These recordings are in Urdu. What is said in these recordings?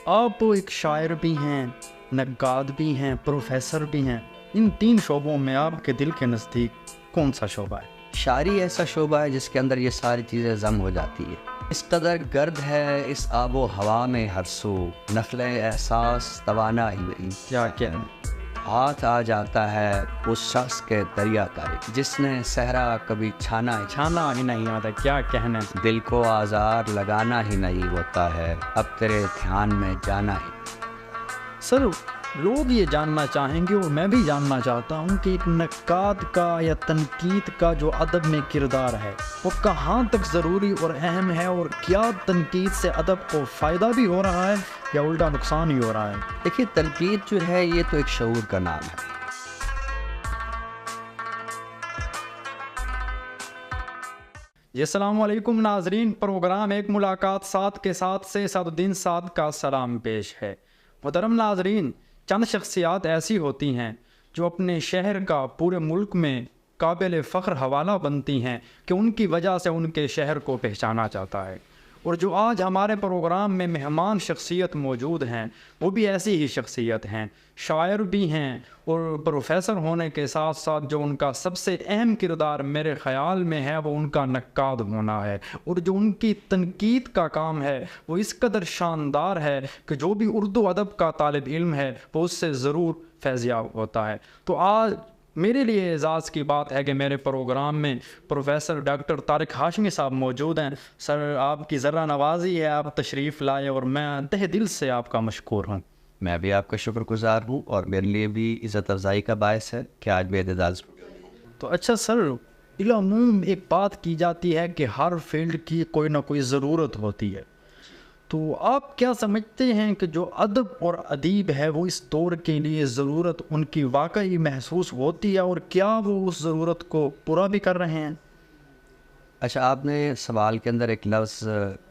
آپ ایک شاعر بھی ہیں، نقاد بھی ہیں، پروفیسر بھی ہیں۔ ان تین شعبوں میں آپ کے دل کے نزدیک کون سا شعبہ ہے؟ شاعری ایسا شعبہ ہے جس کے اندر یہ ساری چیزیں ضم ہو جاتی ہے۔ اس قدر گرد ہے اس آب و ہوا میں ہر سو، نخل احساس توانا ہی نہیں۔ کیا کہنا؟ ہاتھ آ جاتا ہے اس شخص کے دریا کا جس نے صحرا کبھی چھانا ہی نہیں آتا۔ کیا کہنا ہے؟ دل کو آزار لگانا ہی نہیں ہوتا ہے، اب تیرے دھیان میں جانا ہی۔ سر، لوگ یہ جاننا چاہیں گے اور میں بھی جاننا چاہتا ہوں کہ ایک نقاد کا یا تنقید کا جو ادب میں کردار ہے وہ کہاں تک ضروری اور اہم ہے، اور کیا تنقید سے ادب کو فائدہ بھی ہو رہا ہے یا الٹا نقصان ہی ہو رہا ہے؟ دیکھیے، تنقید جو ہے یہ تو ایک شعور کا نام ہے۔ جی السلام علیکم ناظرین، پروگرام ایک ملاقات سعد کے ساتھ سے سعد الدین سعد کا سلام پیش ہے۔ محترم ناظرین، چند شخصیات ایسی ہوتی ہیں جو اپنے شہر کا پورے ملک میں قابل فخر حوالہ بنتی ہیں کہ ان کی وجہ سے ان کے شہر کو پہچانا جاتا ہے، اور جو آج ہمارے پروگرام میں مہمان شخصیت موجود ہیں وہ بھی ایسی ہی شخصیت ہیں، شاعر بھی ہیں، اور پروفیسر ہونے کے ساتھ ساتھ جو ان کا سب سے اہم کردار میرے خیال میں ہے وہ ان کا نقاد ہونا ہے، اور جو ان کی تنقید کا کام ہے وہ اس قدر شاندار ہے کہ جو بھی اردو ادب کا طالب علم ہے وہ اس سے ضرور فیضیاب ہوتا ہے۔ تو آج میرے لیے اعزاز کی بات ہے کہ میرے پروگرام میں پروفیسر ڈاکٹر طارق ہاشمی صاحب موجود ہیں۔ سر، آپ کی ذرہ نوازی ہے، آپ تشریف لائے اور میں تہ دل سے آپ کا مشکور ہوں۔ میں بھی آپ کا شکر گزار ہوں، اور میرے لیے بھی عزت افزائی کا باعث ہے کہ آج میرے اعزاز۔ تو اچھا سر، بالعموم ایک بات کی جاتی ہے کہ ہر فیلڈ کی کوئی نہ کوئی ضرورت ہوتی ہے، تو آپ کیا سمجھتے ہیں کہ جو ادب اور ادیب ہے وہ اس دور کے لیے ضرورت ان کی واقعی محسوس ہوتی ہے، اور کیا وہ اس ضرورت کو پورا بھی کر رہے ہیں؟ اچھا، آپ نے سوال کے اندر ایک لفظ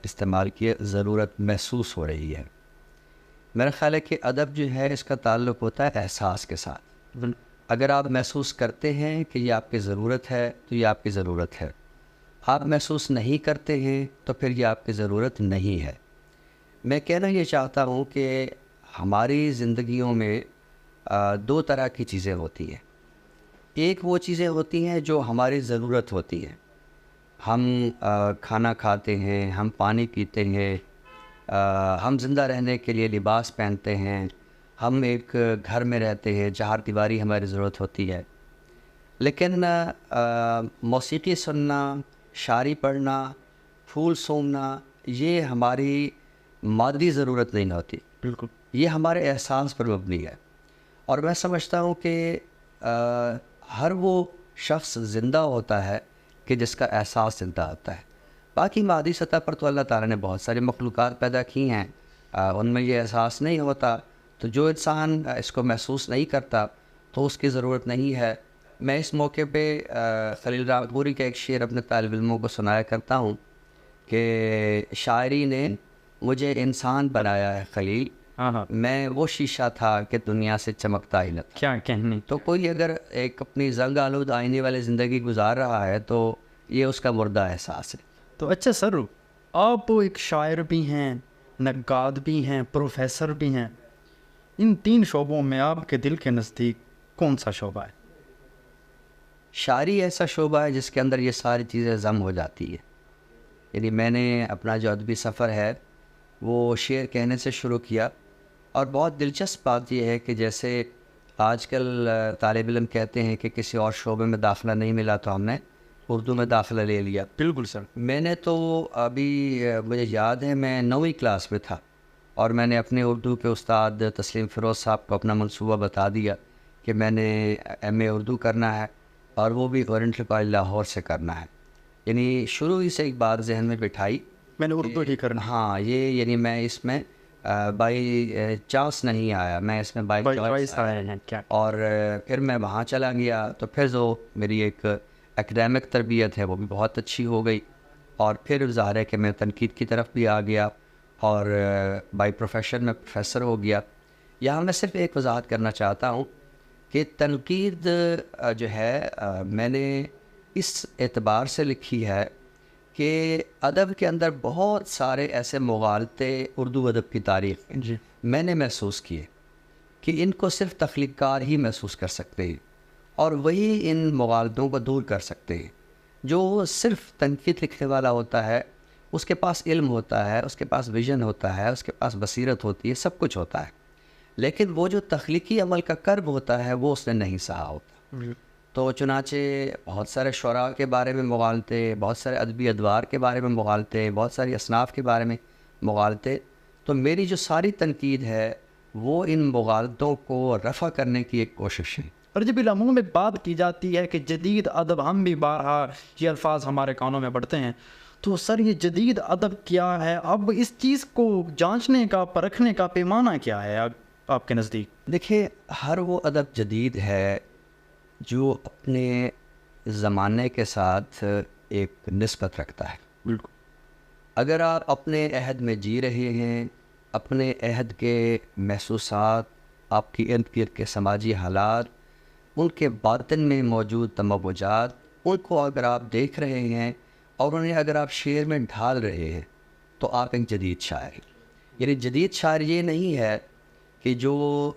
استعمال کیا، ضرورت محسوس ہو رہی ہے۔ میرا خیال ہے کہ ادب جو ہے اس کا تعلق ہوتا ہے احساس کے ساتھ۔ اگر آپ محسوس کرتے ہیں کہ یہ آپ کی ضرورت ہے تو یہ آپ کی ضرورت ہے، آپ محسوس نہیں کرتے ہیں تو پھر یہ آپ کی ضرورت نہیں ہے۔ میں کہنا یہ چاہتا ہوں کہ ہماری زندگیوں میں دو طرح کی چیزیں ہوتی ہیں۔ ایک وہ چیزیں ہوتی ہیں جو ہماری ضرورت ہوتی ہیں، ہم کھانا کھاتے ہیں، ہم پانی پیتے ہیں، ہم زندہ رہنے کے لیے لباس پہنتے ہیں، ہم ایک گھر میں رہتے ہیں، چہار دیواری ہماری ضرورت ہوتی ہے۔ لیکن موسیقی سننا، شاعری پڑھنا، پھول سونگنا، یہ ہماری مادی ضرورت نہیں ہوتی، بالکل، یہ ہمارے احساس پر مبنی ہے۔ اور میں سمجھتا ہوں کہ ہر وہ شخص زندہ ہوتا ہے کہ جس کا احساس زندہ ہوتا ہے۔ باقی مادی سطح پر تو اللہ تعالیٰ نے بہت ساری مخلوقات پیدا کی ہیں، ان میں یہ احساس نہیں ہوتا، تو جو انسان اس کو محسوس نہیں کرتا تو اس کی ضرورت نہیں ہے۔ میں اس موقع پہ خلیل راجپوری کا ایک شعر اپنے طالب علموں کو سنایا کرتا ہوں کہ شاعری نے مجھے انسان بنایا ہے خلیل، ہاں، میں وہ شیشہ تھا کہ دنیا سے چمکتا ہی نہ تھا۔ کیا کہنے۔ تو کوئی اگر ایک اپنی زنگ آلود آئینے والی زندگی گزار رہا ہے تو یہ اس کا مردہ احساس ہے۔ تو اچھا سر، آپ ایک شاعر بھی ہیں، نقاد بھی ہیں، پروفیسر بھی ہیں۔ ان تین شعبوں میں آپ کے دل کے نزدیک کون سا شعبہ ہے؟ شاعری ایسا شعبہ ہے جس کے اندر یہ ساری چیزیں ضم ہو جاتی ہے۔ یعنی میں نے اپنا جو ادبی سفر ہے وہ شعر کہنے سے شروع کیا، اور بہت دلچسپ بات یہ ہے کہ جیسے آج کل طالب علم کہتے ہیں کہ کسی اور شعبے میں داخلہ نہیں ملا تو ہم نے اردو میں داخلہ لے لیا۔ بالکل سر، میں نے تو ابھی مجھے یاد ہے میں 9ویں کلاس میں تھا، اور میں نے اپنے اردو کے استاد تسلیم فیروز صاحب کو اپنا منصوبہ بتا دیا کہ میں نے ایم اے اردو کرنا ہے، اور وہ بھی اورینٹل کالج لاہور سے کرنا ہے۔ یعنی شروع ہی سے ایک بات ذہن میں بٹھائی، میں نے اردو ہی کرنا۔ ہاں، یہ یعنی میں اس میں بائی چانس نہیں آیا، میں اس میں بائی چوائس آیا۔ کیا؟ اور پھر میں وہاں چلا گیا تو پھر جو میری ایک اکیڈیمک تربیت ہے وہ بھی بہت اچھی ہو گئی، اور پھر ظاہر ہے کہ میں تنقید کی طرف بھی آ گیا، اور بائی پروفیشن میں پروفیسر ہو گیا۔ یہاں میں صرف ایک وضاحت کرنا چاہتا ہوں کہ تنقید جو ہے میں نے اس اعتبار سے لکھی ہے کہ ادب کے اندر بہت سارے ایسے مغالطے اردو ادب کی تاریخ میں میں نے محسوس کیے کہ ان کو صرف تخلیق کار ہی محسوس کر سکتے ہیں اور وہی ان مغالطوں کو دور کر سکتے ہیں. جو صرف تنقید لکھنے والا ہوتا ہے اس کے پاس علم ہوتا ہے, اس کے پاس ویژن ہوتا ہے, اس کے پاس بصیرت ہوتی ہے, سب کچھ ہوتا ہے, لیکن وہ جو تخلیقی عمل کا کرب ہوتا ہے وہ اس نے نہیں سہا ہوتا. تو چنانچہ بہت سارے شعراء کے بارے میں مغالطے, بہت سارے ادبی ادوار کے بارے میں مغالطے, بہت ساری اصناف کے بارے میں مغالطے. تو میری جو ساری تنقید ہے وہ ان مغالطوں کو رفع کرنے کی ایک کوشش ہے. اور جب العموم میں بات کی جاتی ہے کہ جدید ادب, ہم بھی بارہا یہ الفاظ ہمارے کانوں میں پڑتے ہیں, تو سر یہ جدید ادب کیا ہے؟ اب اس چیز کو جانچنے کا, پرکھنے کا پیمانہ کیا ہے آپ کے نزدیک؟ دیکھیے, ہر وہ ادب جدید ہے جو اپنے زمانے کے ساتھ ایک نسبت رکھتا ہے. بالکل. اگر آپ اپنے عہد میں جی رہے ہیں, اپنے عہد کے محسوسات, آپ کی ارد گرد کے سماجی حالات, ان کے باطن میں موجود تموجات, ان کو اگر آپ دیکھ رہے ہیں اور انہیں اگر آپ شعر میں ڈھال رہے ہیں تو آپ ایک جدید شاعر ہیں. یعنی جدید شاعر یہ نہیں ہے کہ جو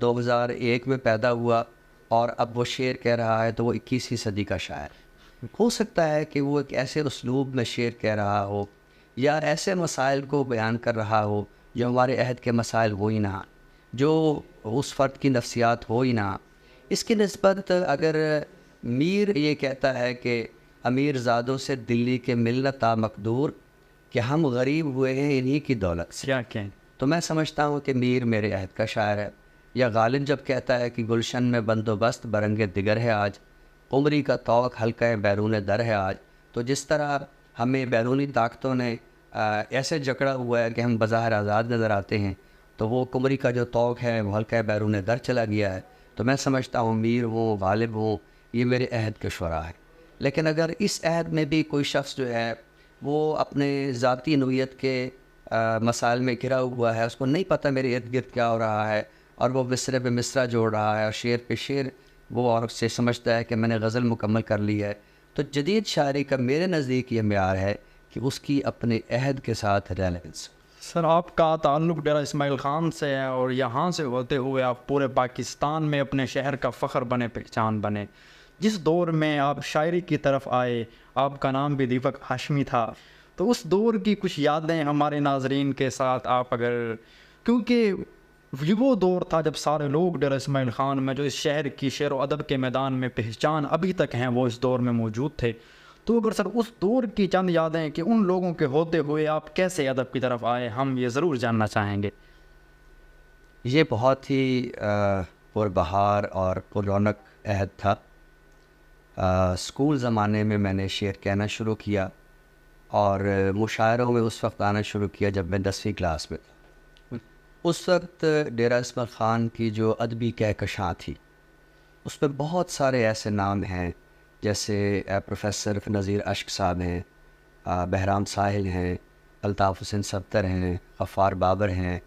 2001 میں پیدا ہوا اور اب وہ شعر کہہ رہا ہے تو وہ 21ویں صدی کا شاعر. ہو سکتا ہے کہ وہ ایک ایسے اسلوب میں شعر کہہ رہا ہو یا ایسے مسائل کو بیان کر رہا ہو جو ہمارے عہد کے مسائل ہو ہی نہ, جو اس فرد کی نفسیات ہو ہی نہ. اس کی نسبت اگر میر یہ کہتا ہے کہ امیر زادوں سے دلی کے ملتا مقدور کہ ہم غریب ہوئے ہیں انہی کی دولت سے, کیا کہیں, تو میں سمجھتا ہوں کہ میر میرے عہد کا شاعر ہے. یا غالب جب کہتا ہے کہ گلشن میں بندوبست برنگ دگر ہے آج, عمری کا توق حلقہ بیرون در ہے آج, تو جس طرح ہمیں بیرونی طاقتوں نے ایسے جکڑا ہوا ہے کہ ہم بظاہر آزاد نظر آتے ہیں, تو وہ قمری کا جو توق ہے وہ حلقہ بیرون در چلا گیا ہے. تو میں سمجھتا ہوں میر ہوں, غالب ہوں, یہ میرے عہد کے شعراء ہیں. لیکن اگر اس عہد میں بھی کوئی شخص جو ہے وہ اپنے ذاتی نوعیت کے مسائل میں گھرا ہوا ہے, اس کو نہیں پتہ میرے ارد گرد کیا ہو رہا ہے, اور وہ مصرع پہ مصرع جوڑ رہا ہے اور شعر پہ شعر وہ اور سے سمجھتا ہے کہ میں نے غزل مکمل کر لی ہے, تو جدید شاعری کا میرے نزدیک یہ معیار ہے کہ اس کی اپنے عہد کے ساتھ ریلیونس. سر آپ کا تعلق ڈیرہ اسماعیل خان سے ہے اور یہاں سے ہوتے ہوئے آپ پورے پاکستان میں اپنے شہر کا فخر بنے, پہچان بنے. جس دور میں آپ شاعری کی طرف آئے, آپ کا نام بھی دیپک ہاشمی تھا, تو اس دور کی کچھ یادیں ہمارے ناظرین کے ساتھ آپ اگر, کیونکہ یہ وہ دور تھا جب سارے لوگ ڈیرہ اسماعیل خان میں جو اس شہر کی شعر و ادب کے میدان میں پہچان ابھی تک ہیں وہ اس دور میں موجود تھے, تو اگر سر اس دور کی چند یادیں کہ ان لوگوں کے ہوتے ہوئے آپ کیسے ادب کی طرف آئے, ہم یہ ضرور جاننا چاہیں گے. یہ بہت ہی پربہار اور پر رونق عہد تھا. اسکول زمانے میں نے شعر کہنا شروع کیا اور مشاعروں میں اس وقت آنا شروع کیا جب میں 10ویں کلاس میں تھا. اس وقت ڈیرہ اسماعیل خان کی جو ادبی کہکشاں تھی اس میں بہت سارے ایسے نام ہیں جیسے پروفیسر نذیر اشک صاحب ہیں, بہرام ساحل ہیں, الطاف حسین صفدر ہیں, غفار بابر ہیں.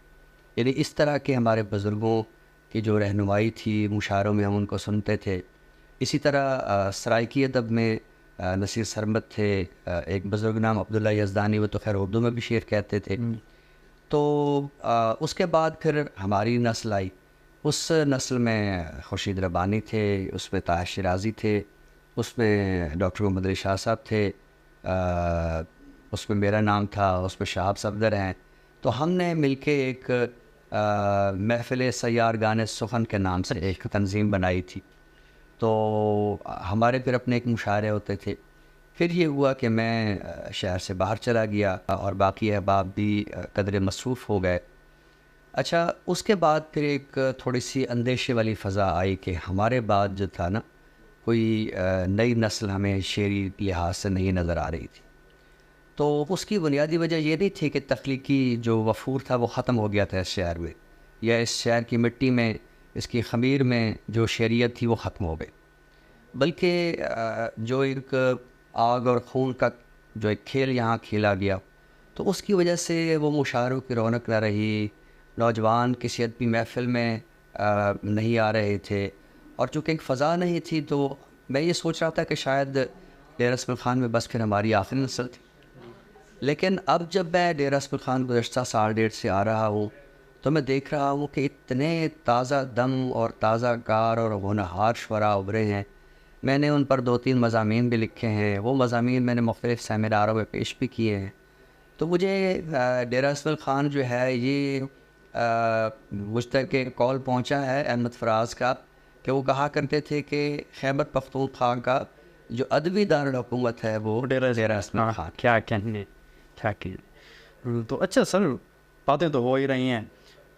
یعنی اس طرح کے ہمارے بزرگوں کی جو رہنمائی تھی مشاعروں میں ہم ان کو سنتے تھے. اسی طرح سرائکی ادب میں نصیر سرمد تھے, ایک بزرگ نام عبداللہ یزدانی, وہ تو خیر اردو میں بھی شعر کہتے تھے. تو اس کے بعد پھر ہماری نسل آئی, اس نسل میں خورشید ربانی تھے, اس میں طاہر شیرازی تھے, اس میں ڈاکٹر محمد علی شاہ صاحب تھے, اس میں میرا نام تھا, اس میں شہاب صفدر ہیں. تو ہم نے مل کے ایک محفل سیار گانے سخن کے نام سے ایک تنظیم بنائی تھی. تو ہمارے پھر اپنے ایک مشاعرے ہوتے تھے. پھر یہ ہوا کہ میں شہر سے باہر چلا گیا اور باقی احباب بھی قدر مصروف ہو گئے. اچھا, اس کے بعد پھر ایک تھوڑی سی اندیشے والی فضا آئی کہ ہمارے بعد جو تھا نا کوئی نئی نسل ہمیں شعری لحاظ سے نہیں نظر آ رہی تھی. تو اس کی بنیادی وجہ یہ نہیں تھی کہ تخلیقی جو وفور تھا وہ ختم ہو گیا تھا اس شہر میں, یا اس شہر کی مٹی میں, اس کی خمیر میں جو شعریت تھی وہ ختم ہو گئی, بلکہ جو ایک آگ اور خون کا جو ایک کھیل یہاں کھیلا گیا تو اس کی وجہ سے وہ مشاعروں کی رونق نہ رہی, نوجوان کسی ادبی محفل میں نہیں آ رہے تھے, اور چونکہ ایک فضا نہیں تھی تو میں یہ سوچ رہا تھا کہ شاید ڈیرہ اسماعیل خان میں بس پھر ہماری آخری نسل تھی. لیکن اب جب میں ڈیرہ اسماعیل خان گزشتہ سال ڈیڑھ سے آ رہا ہوں تو میں دیکھ رہا ہوں کہ اتنے تازہ دم اور تازہ کار اور ہونہار شعراء ابھرے ہیں. میں نے ان پر 2-3 مضامین بھی لکھے ہیں. وہ مضامین میں نے مختلف سیمیناروں میں پیش بھی کیے ہیں. تو مجھے ڈیرہ اسماعیل خان جو ہے یہ مجھ تک ایک کال پہنچا ہے احمد فراز کا کہ وہ کہا کرتے تھے کہ خیبر پختونخوا کا جو ادبی دارالحکومت ہے وہ ڈیرہ اسماعیل خان. کیا کہنے تو اچھا سر، باتیں تو ہو ہی رہی ہیں.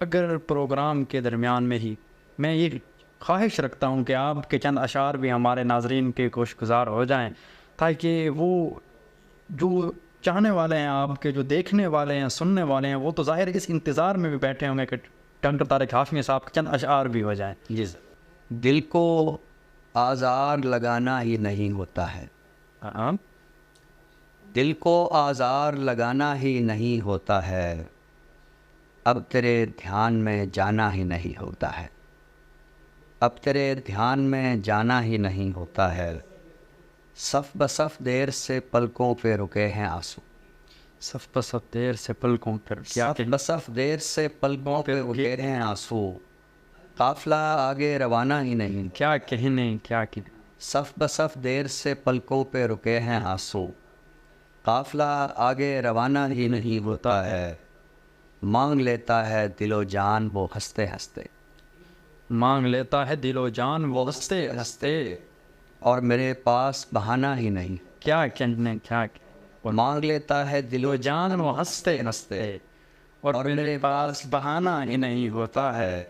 اگر پروگرام کے درمیان میں ہی میں یہ خواہش رکھتا ہوں کہ آپ کے چند اشعار بھی ہمارے ناظرین کے گوش گزار ہو جائیں، تاکہ وہ جو چاہنے والے ہیں، آپ کے جو دیکھنے والے ہیں، سننے والے ہیں، وہ تو ظاہر اس انتظار میں بھی بیٹھے ہوں گے کہ ڈاکٹر طارق ہاشمی صاحب کے چند اشعار بھی ہو جائیں. جی سر. دل کو آزار لگانا ہی نہیں ہوتا ہے. ہاں، دل کو آزار لگانا ہی نہیں ہوتا ہے. اب تیرے دھیان میں جانا ہی نہیں ہوتا ہے. اب تیرے دھیان میں جانا ہی نہیں ہوتا ہے. صف بصف دیر سے پلکوں پہ رکے ہیں آنسو. صف بصف دیر سے پلکوں پر کیا صف بصف دیر سے پلکوں پہ رکے ہیں آنسو. قافلہ آگے روانہ ہی نہیں. کیا کہنے. صف بصف دیر سے پلکوں پہ رکے ہیں آنسو. قافلہ آگے روانہ ہی نہیں ہوتا ہے. مانگ لیتا ہے دل و جان وہ ہنستے ہنستے. مانگ لیتا ہے دل و جان وہ ہنستے ہنستے. اور میرے پاس بہانہ ہی نہیں. کیا کہنے. مانگ لیتا ہے دل و جان وہ ہنستے ہنستے، اور میرے پاس بہانہ ہی نہیں ہوتا ہے.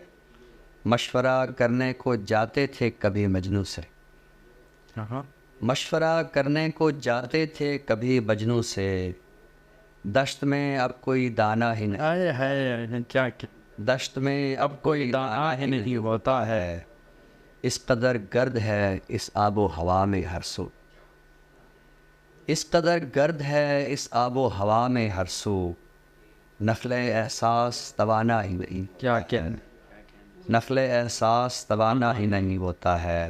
مشورہ کرنے کو جاتے تھے کبھی مجنوں سے. مشورہ کرنے کو جاتے تھے کبھی مجنوں سے. دشت میں اب کوئی دانہ ہی نہیں. کیا دشت میں اب کوئی دانہ ہی نہیں ہوتا ہے. اس قدر گرد ہے اس آب و ہوا میں ہر سو. اس قدر گرد ہے اس آب و ہوا میں ہر سو. نخل احساس توانا ہی نہیں. کیا نخل احساس توانا ہی نہیں ہوتا ہے.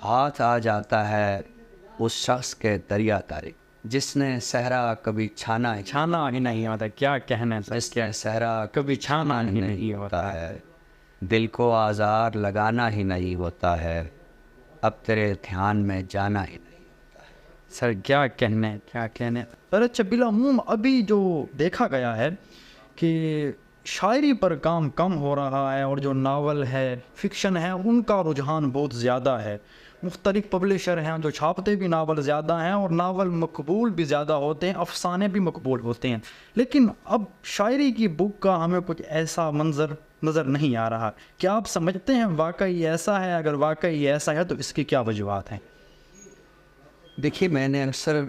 ہاتھ آ جاتا ہے اس شخص کے دریا تاریک جس نے صحرا کبھی چھانا ہی نہیں ہوتا. کیا کہنا. جس کے صحرا کبھی چھانا ہی نہیں ہوتا ہے. دل کو آزار لگانا ہی نہیں ہوتا ہے. اب تیرے دھیان میں جانا ہی نہیں. سر کیا کہنے. سر اچھا، بالعموم ابھی جو دیکھا گیا ہے کہ شاعری پر کام کم ہو رہا ہے، اور جو ناول ہے، فکشن ہے، ان کا رجحان بہت زیادہ ہے. مختلف پبلشر ہیں جو چھاپتے بھی ناول زیادہ ہیں، اور ناول مقبول بھی زیادہ ہوتے ہیں، افسانے بھی مقبول ہوتے ہیں. لیکن اب شاعری کی بک کا ہمیں کچھ ایسا منظر نظر نہیں آ رہا. کیا آپ سمجھتے ہیں واقعی ایسا ہے؟ اگر واقعی ایسا ہے تو اس کی کیا وجوہات ہیں؟ دیکھیے، میں نے اکثر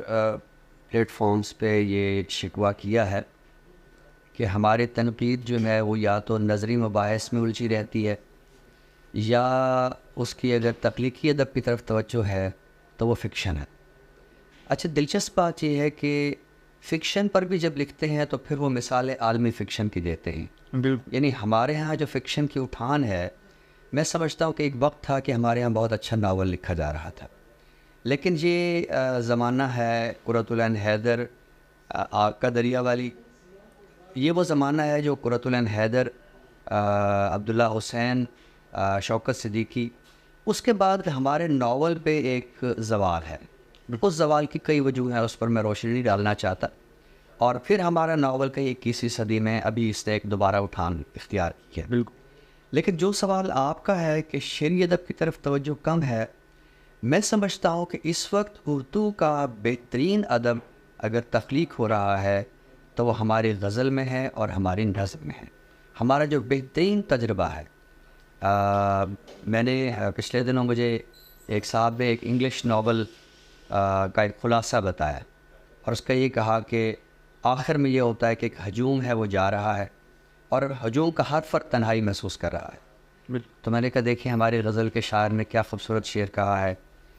پلیٹ فارمز پہ یہ شکوہ کیا ہے کہ ہماری تنقید جو ہے وہ یا تو نظری مباحث میں الجھی رہتی ہے، یا اس کی اگر تخلیقی ادب کی طرف توجہ ہے تو وہ فکشن ہے. اچھا، دلچسپ بات یہ ہے کہ فکشن پر بھی جب لکھتے ہیں تو پھر وہ مثالیں عالمی فکشن کی دیتے ہیں. یعنی ہمارے ہاں جو فکشن کی اٹھان ہے، میں سمجھتا ہوں کہ ایک وقت تھا کہ ہمارے ہاں بہت اچھا ناول لکھا جا رہا تھا. لیکن یہ زمانہ ہے قرۃ العین حیدر، آگ کا دریا والی. یہ وہ زمانہ ہے جو قرۃ العین حیدر، عبداللہ حسین، شوکت صدیقی. اس کے بعد ہمارے ناول پہ ایک زوال ہے. اس زوال کی کئی وجوہ ہیں، اس پر میں روشنی نہیں ڈالنا چاہتا. اور پھر ہمارا ناول کا 21ویں صدی میں ابھی اس نے ایک دوبارہ اٹھان اختیار کی ہے. بالکل. لیکن جو سوال آپ کا ہے کہ شعری ادب کی طرف توجہ کم ہے، میں سمجھتا ہوں کہ اس وقت اردو کا بہترین ادب اگر تخلیق ہو رہا ہے تو وہ ہماری غزل میں ہے اور ہماری نظم میں ہے. ہمارا جو بہترین تجربہ ہے، میں نے پچھلے دنوں مجھے ایک صاحب نے ایک انگلش ناول کا ایک خلاصہ بتایا، اور اس کا یہ کہا کہ آخر میں یہ ہوتا ہے کہ ایک ہجوم ہے وہ جا رہا ہے، اور ہجوم کا ہر فرد تنہائی محسوس کر رہا ہے. تو میں نے کہا دیکھیں ہماری غزل کے شاعر نے کیا خوبصورت شعر کہا ہے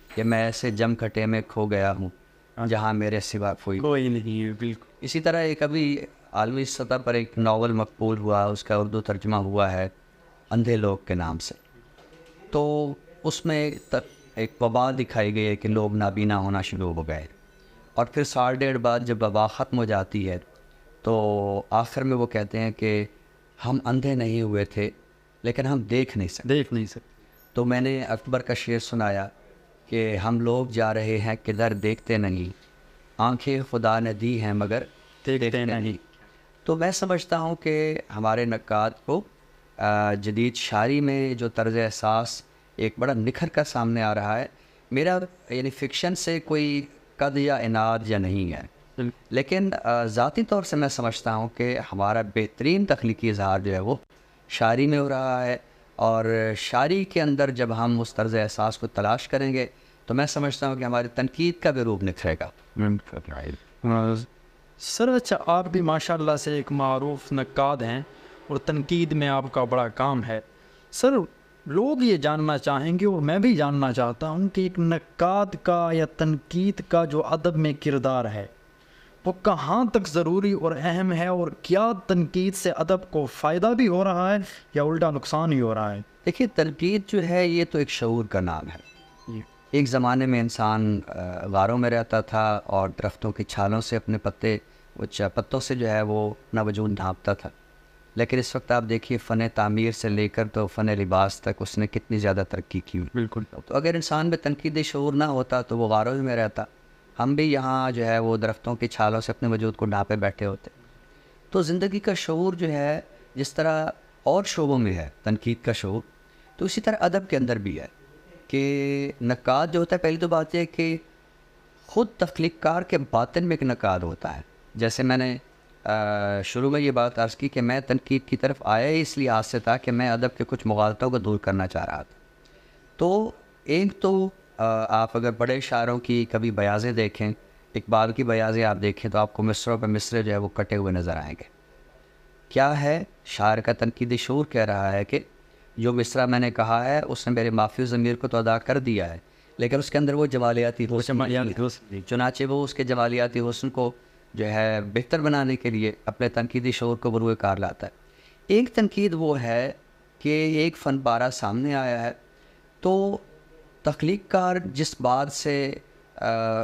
کہ میں ایسے جم کھٹے میں کھو گیا ہوں جہاں میرے سوا کوئی نہیں ہے. بالکل. اسی طرح ایک ابھی عالمی سطح پر ایک ناول مقبول ہوا، اس کا اردو ترجمہ ہوا ہے اندھے لوگ کے نام سے. تو اس میں ایک وبا دکھائی گئی ہے کہ لوگ نابینا ہونا شروع ہو گئے، اور پھر سال ڈیڑھ بعد جب وبا ختم ہو جاتی ہے تو آخر میں وہ کہتے ہیں کہ ہم اندھے نہیں ہوئے تھے لیکن ہم دیکھ نہیں سکتے۔ تو میں نے اکبر کا شعر سنایا کہ ہم لوگ جا رہے ہیں کدھر دیکھتے نہیں، آنکھیں خدا نے دی ہیں مگر دیکھتے نہیں۔ تو میں سمجھتا ہوں کہ ہمارے نقاد کو جدید شاعری میں جو طرز احساس ایک بڑا نکھر کا سامنے آ رہا ہے، میرا یعنی فکشن سے کوئی قد یا عناد یا نہیں ہے، لیکن ذاتی طور سے میں سمجھتا ہوں کہ ہمارا بہترین تخلیقی اظہار جو ہے وہ شاعری میں ہو رہا ہے، اور شاعری کے اندر جب ہم اس طرز احساس کو تلاش کریں گے تو میں سمجھتا ہوں کہ ہماری تنقید کا بھی روپ نکھرے گا۔ سر اچھا، آپ بھی ماشاء اللہ سے ایک معروف نقاد ہیں اور تنقید میں آپ کا بڑا کام ہے۔ سر لوگ یہ جاننا چاہیں گے اور میں بھی جاننا چاہتا ہوں کہ ایک نقاد کا یا تنقید کا جو ادب میں کردار ہے وہ کہاں تک ضروری اور اہم ہے، اور کیا تنقید سے ادب کو فائدہ بھی ہو رہا ہے یا الٹا نقصان ہی ہو رہا ہے؟ دیکھیے، تنقید جو ہے یہ تو ایک شعور کا نام ہے۔ ایک زمانے میں انسان غاروں میں رہتا تھا اور درختوں کی چھالوں سے اپنے پتوں سے جو ہے وہ اپنا وجود ڈھانپتا تھا، لیکن اس وقت آپ دیکھیے فن تعمیر سے لے کر تو فن لباس تک اس نے کتنی زیادہ ترقی کی۔ بالکل۔ تو اگر انسان میں تنقیدی شعور نہ ہوتا تو وہ غاروں میں رہتا، ہم بھی یہاں جو ہے وہ درختوں کی چھالوں سے اپنے وجود کو ڈھانپے بیٹھے ہوتے۔ تو زندگی کا شعور جو ہے جس طرح اور شعبوں میں ہے تنقید کا شعور، تو اسی طرح ادب کے اندر بھی ہے کہ نقاد جو ہوتا ہے، پہلی تو بات یہ ہے کہ خود تخلیق کار کے باطن میں ایک نقاد ہوتا ہے۔ جیسے میں نے شروع میں یہ بات عرض کی کہ میں تنقید کی طرف آیا ہی اس لیے آج سے تھا کہ میں ادب کے کچھ مغالطوں کو دور کرنا چاہ رہا تھا۔ تو ایک تو آپ اگر بڑے شاعروں کی کبھی بیاضیں دیکھیں، اقبال کی بیاضیں آپ دیکھیں تو آپ کو مصروں پہ مصرے جو ہے وہ کٹے ہوئے نظر آئیں گے۔ کیا ہے؟ شاعر کا تنقیدی شعور کہہ رہا ہے کہ جو مصرع میں نے کہا ہے اس نے میرے معافی ضمیر کو تو ادا کر دیا ہے، لیکن اس کے اندر وہ جمالیاتی حسن، چنانچہ وہ اس کے جمالیاتی حسن کو جو ہے بہتر بنانے کے لیے اپنے تنقیدی شعور کو بروئے کار لاتا ہے۔ ایک تنقید وہ ہے کہ ایک فن پارہ سامنے آیا ہے تو تخلیق کار جس بات سے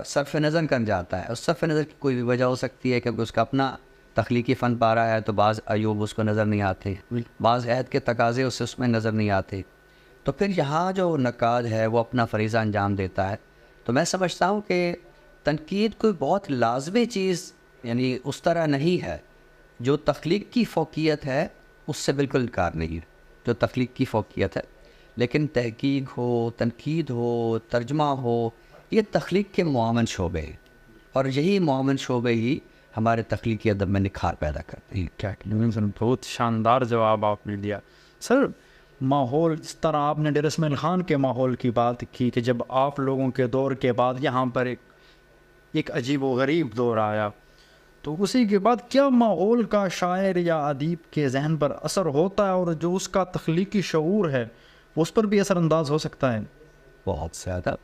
صرف نظر کر جاتا ہے، اس صرف نظر کی کوئی بھی وجہ ہو سکتی ہے، کیونکہ اس کا اپنا تخلیقی فن پارہ ہے تو بعض عیوب اس کو نظر نہیں آتے، بعض عہد کے تقاضے اس میں نظر نہیں آتے، تو پھر یہاں جو نقاد ہے وہ اپنا فریضہ انجام دیتا ہے۔ تو میں سمجھتا ہوں کہ تنقید کوئی بہت لازمی چیز یعنی اس طرح نہیں ہے، جو تخلیق کی فوقیت ہے اس سے بالکل انکار نہیں ہے جو تخلیق کی فوقیت ہے، لیکن تحقیق ہو، تنقید ہو، ترجمہ ہو، یہ تخلیق کے معاون شعبے ہیں، اور یہی معاون شعبے ہی ہمارے تخلیقی ادب میں نکھار پیدا کرتے ہیں۔ کیا بہت شاندار جواب آپ نے دیا۔ سر ماحول، جس طرح آپ نے ڈیر اسماعیل خان کے ماحول کی بات کی کہ جب آپ لوگوں کے دور کے بعد یہاں پر ایک عجیب و غریب دور آیا، تو اسی کے بعد کیا ماحول کا شاعر یا ادیب کے ذہن پر اثر ہوتا ہے، اور جو اس کا تخلیقی شعور ہے اس پر بھی اثر انداز ہو سکتا ہے؟ بہت زیادہ۔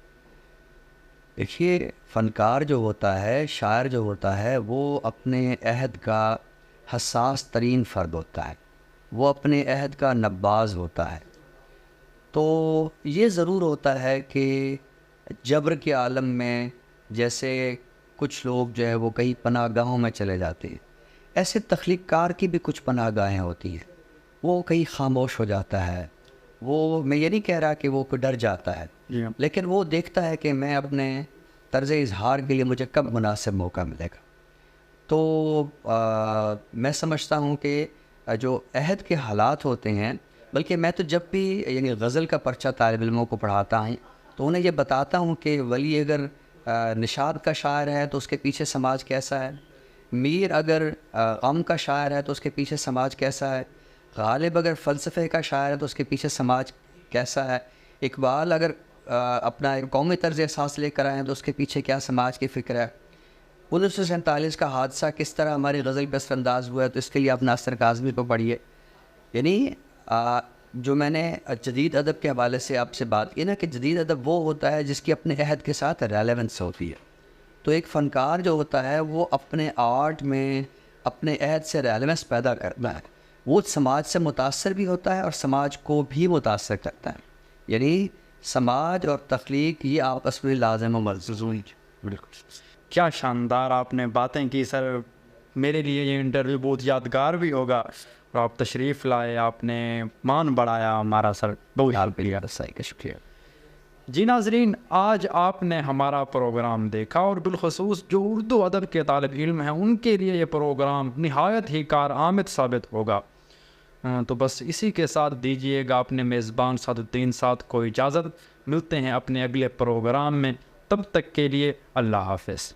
دیکھیے، فنکار جو ہوتا ہے، شاعر جو ہوتا ہے، وہ اپنے عہد کا حساس ترین فرد ہوتا ہے، وہ اپنے عہد کا نباز ہوتا ہے۔ تو یہ ضرور ہوتا ہے کہ جبر کے عالم میں جیسے کچھ لوگ جو ہے وہ کئی پناہ گاہوں میں چلے جاتے ہیں، ایسے تخلیق کار کی بھی کچھ پناہ گاہیں ہوتی ہیں، وہ کہیں خاموش ہو جاتا ہے۔ وہ میں یہ نہیں کہہ رہا کہ وہ کوئی ڈر جاتا ہے، لیکن وہ دیکھتا ہے کہ میں اپنے طرز اظہار کے لیے مجھے کب مناسب موقع ملے گا۔ تو میں سمجھتا ہوں کہ جو عہد کے حالات ہوتے ہیں، بلکہ میں تو جب بھی یعنی غزل کا پرچہ طالب علموں کو پڑھاتا ہوں تو انہیں یہ بتاتا ہوں کہ ولی اگر نشاط کا شاعر ہے تو اس کے پیچھے سماج کیسا ہے، میر اگر غم کا شاعر ہے تو اس کے پیچھے سماج کیسا ہے، غالب اگر فلسفے کا شاعر ہے تو اس کے پیچھے سماج کیسا ہے، اقبال اگر اپنا ایک قومی طرز احساس لے کر آئے ہیں تو اس کے پیچھے کیا سماج کی فکر ہے، 1947 کا حادثہ کس طرح ہماری غزل پہ اثر انداز ہوا ہے تو اس کے لیے آپ ناصر کاظمی کو پڑھیے۔ یعنی جو میں نے جدید ادب کے حوالے سے آپ سے بات کی نا کہ جدید ادب وہ ہوتا ہے جس کی اپنے عہد کے ساتھ ریلیونس ہوتی ہے، تو ایک فنکار جو ہوتا ہے وہ اپنے آرٹ میں اپنے عہد سے ریلیونس پیدا کرتا ہے، وہ سماج سے متاثر بھی ہوتا ہے اور سماج کو بھی متاثر کرتا ہے۔ یعنی سماج اور تخلیق یہ آپس میں لازم و ملزوم. بالکل. کیا شاندار آپ نے باتیں کی سر. میرے لیے یہ انٹرویو بہت یادگار بھی ہوگا. اور آپ تشریف لائے, آپ نے مان بڑھایا ہمارا سر. بہت شکریہ. رسائی کا شکریہ. جی ناظرین, آج آپ نے ہمارا پروگرام دیکھا اور بالخصوص جو اردو ادب کے طالب علم ہیں ان کے لیے یہ پروگرام نہایت ہی کارآمد ثابت ہوگا. تو بس اسی کے ساتھ دیجیے گا اپنے میزبان سعد الدین صاد کو اجازت. ملتے ہیں اپنے اگلے پروگرام میں, تب تک کے لیے اللہ حافظ.